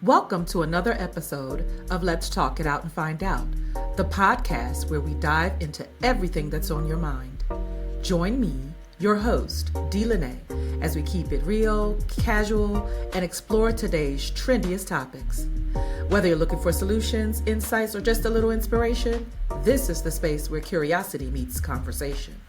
Welcome to another episode of Let's Talk It Out and Find Out, the podcast where we dive into everything that's on your mind. Join me, your host, Dee Lene, as we keep it real, casual, and explore today's trendiest topics. Whether you're looking for solutions, insights, or just a little inspiration, this is the space where curiosity meets conversation.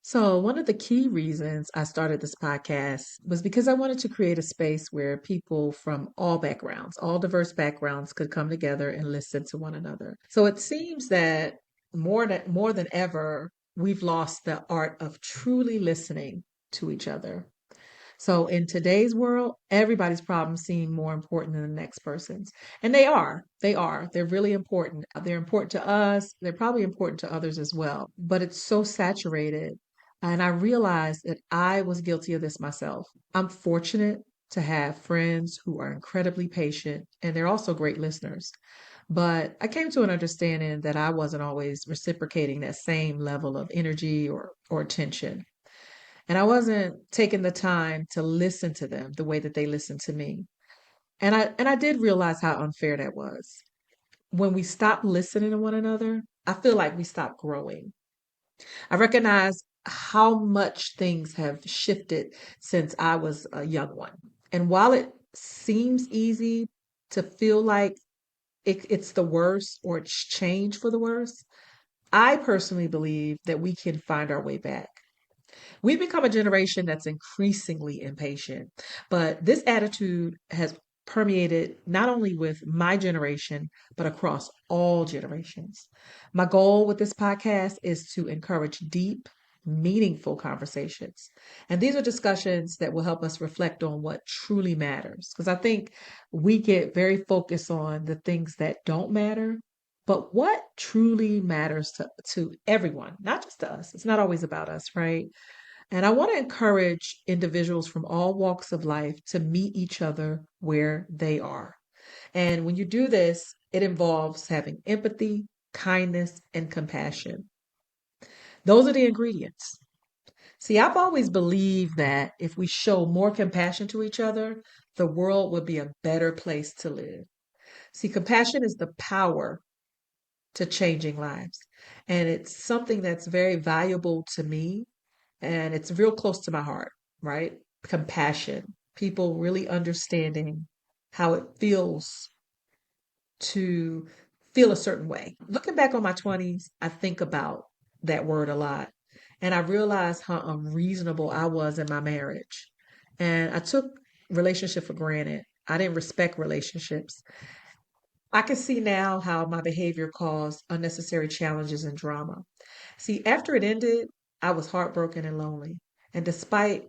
So, one of the key reasons I started this podcast was because I wanted to create a space where people from all backgrounds, all diverse backgrounds, could come together and listen to one another. So, it seems that more than ever, we've lost the art of truly listening to each other. So, in today's world, everybody's problems seem more important than the next person's. And they are. They are. They're really important. They're important to us. They're probably important to others as well. But it's so saturated. And I realized that I was guilty of this myself. I'm fortunate to have friends who are incredibly patient and they're also great listeners. But I came to an understanding that I wasn't always reciprocating that same level of energy or attention. And I wasn't taking the time to listen to them the way that they listened to me. And I did realize how unfair that was. When we stop listening to one another, I feel like we stop growing. I recognize how much things have shifted since I was a young one. And while it seems easy to feel like it's the worst or it's changed for the worse, I personally believe that we can find our way back. We've become a generation that's increasingly impatient, but this attitude has permeated not only with my generation, but across all generations. My goal with this podcast is to encourage deep, meaningful conversations. And these are discussions that will help us reflect on what truly matters. Because I think we get very focused on the things that don't matter. But what truly matters to everyone, not just to us? It's not always about us, right? And I want to encourage individuals from all walks of life to meet each other where they are. And when you do this, it involves having empathy, kindness, and compassion. Those are the ingredients. See, I've always believed that if we show more compassion to each other, the world would be a better place to live. See, compassion is the power to changing lives. And it's something that's very valuable to me and it's real close to my heart, right? Compassion, people really understanding how it feels to feel a certain way. Looking back on my 20s, I think about that word a lot. And I realized how unreasonable I was in my marriage. And I took relationship for granted. I didn't respect relationships. I can see now how my behavior caused unnecessary challenges and drama. See, after it ended, I was heartbroken and lonely. And despite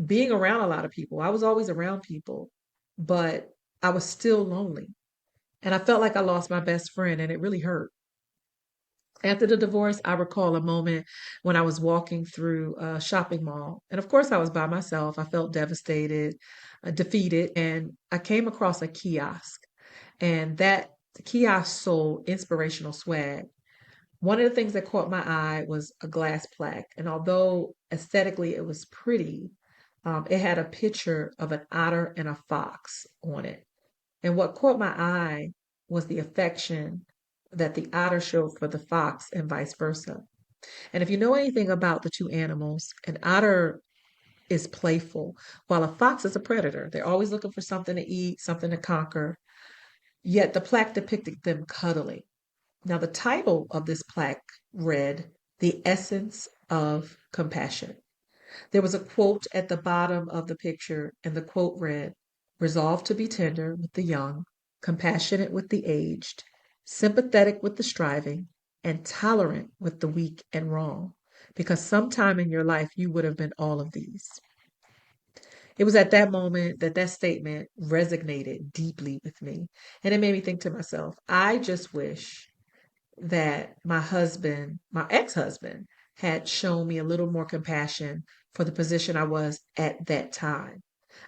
being around a lot of people, I was always around people, but I was still lonely. And I felt like I lost my best friend, and it really hurt. After the divorce, I recall a moment when I was walking through a shopping mall. And of course, I was by myself. I felt devastated, defeated, and I came across a kiosk. And that kiosk sold inspirational swag. One of the things that caught my eye was a glass plaque. And although aesthetically it was pretty, it had a picture of an otter and a fox on it. And what caught my eye was the affection that the otter showed for the fox and vice versa. And if you know anything about the two animals, an otter is playful, while a fox is a predator. They're always looking for something to eat, something to conquer. Yet the plaque depicted them cuddling. Now, the title of this plaque read, The Essence of Compassion. There was a quote at the bottom of the picture, and the quote read, Resolve to be tender with the young, compassionate with the aged, sympathetic with the striving, and tolerant with the weak and wrong, because sometime in your life you would have been all of these. It was at that moment that that statement resonated deeply with me. And it made me think to myself, I just wish that my ex-husband, had shown me a little more compassion for the position I was at that time.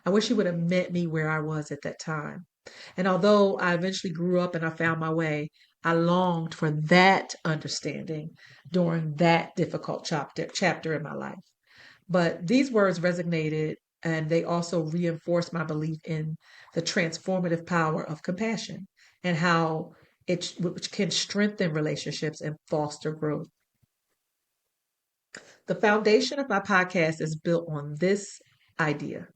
I wish he would have met me where I was at that time. And although I eventually grew up and I found my way, I longed for that understanding during that difficult chapter in my life. But these words resonated And they also reinforce my belief in the transformative power of compassion and how which can strengthen relationships and foster growth. The foundation of my podcast is built on this idea.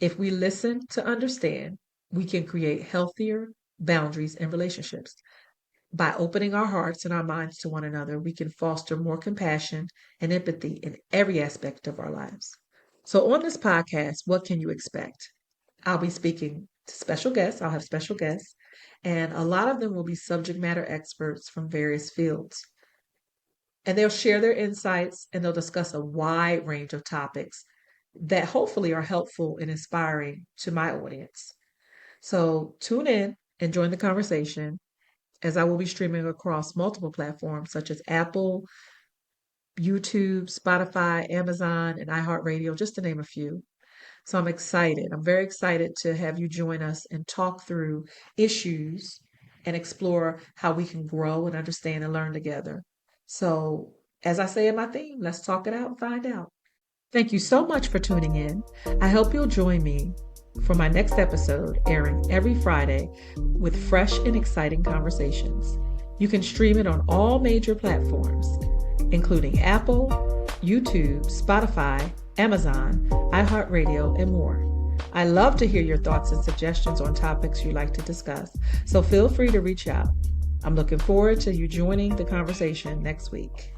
If we listen to understand, we can create healthier boundaries in relationships. By opening our hearts and our minds to one another, we can foster more compassion and empathy in every aspect of our lives. So, on this podcast, what can you expect? I'll be speaking to special guests. I'll have special guests, and a lot of them will be subject matter experts from various fields. And they'll share their insights and they'll discuss a wide range of topics that hopefully are helpful and inspiring to my audience. So, tune in and join the conversation as I will be streaming across multiple platforms such as Apple, YouTube, Spotify, Amazon, and iHeartRadio, just to name a few. So I'm excited. I'm very excited to have you join us and talk through issues and explore how we can grow and understand and learn together. So, as I say in my theme, let's talk it out and find out. Thank you so much for tuning in. I hope you'll join me for my next episode, airing every Friday with fresh and exciting conversations. You can stream it on all major platforms, including Apple, YouTube, Spotify, Amazon, iHeartRadio, and more. I love to hear your thoughts and suggestions on topics you'd like to discuss, so feel free to reach out. I'm looking forward to you joining the conversation next week.